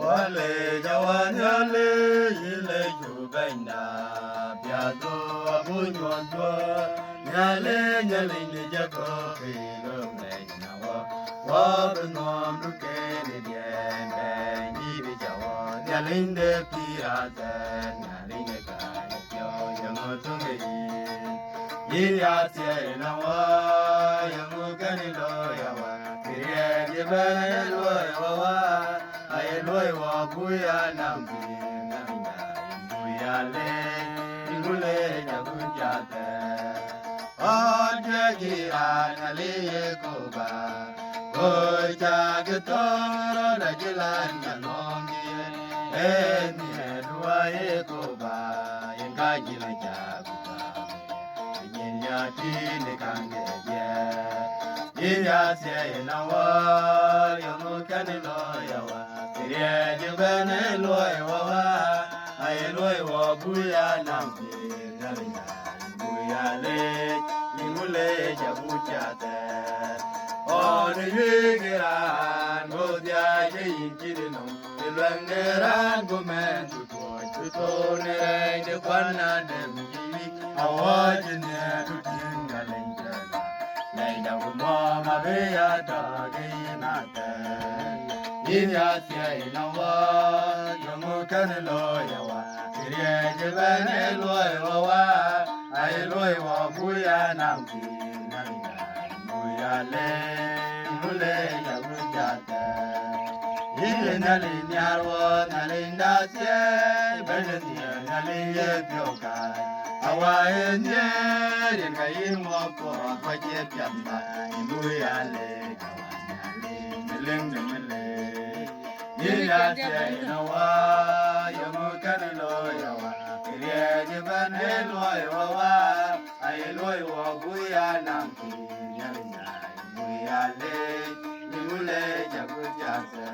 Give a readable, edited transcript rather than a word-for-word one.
wale jawanyale yile jubaina piato abunyo to nyale nyale ni jako kilo mena wa benom duke ni bien ni bi jawa nyale de pirata nyale ne ka yo yango tunge ya se na wa yango kani lo ya wa kire je ba lo ya wa ai lo wa bu ya nam bi na na bu ya le ni le ya bu ja ta a je ji a na le ye ko ba ko ja ge to ro na ji la na no mi e ni lu wa ye ko ba yin ka ji la ja bu ba yin ya ti ne kan ge ye yin ya se na wa yo mo kan lo ya wa ye je ba ne lo wa wa ai lo wa bu ya nam bi na na bu ya le ni mu le ja bu ja ta o ne ye ge ran go dia ye yin ji de no le lwan ne ran go men tu to ne de kwan na de mi a wa ji ne tu tin ga len ja na da go mo ma be ya da ge na ta yin ya se na wa yo mo kan lo ya wa ye je ba ne lo wa wa ai lo wa bu ya nam bi na na bu ya le mu le ya bu ja ta yin na le nya ro na le da se ba ne ni na le ye pyo ka a wa yin ye yin ka yin mo ko ko je pyam ba bu ya le ka wa na le me le me le yin ya se na wa yo mo kan lo ya wa ye je ba ne lo wa wa ai lo wa bu ya nam bi ya le bu ya le ni mu le ja bu ja sa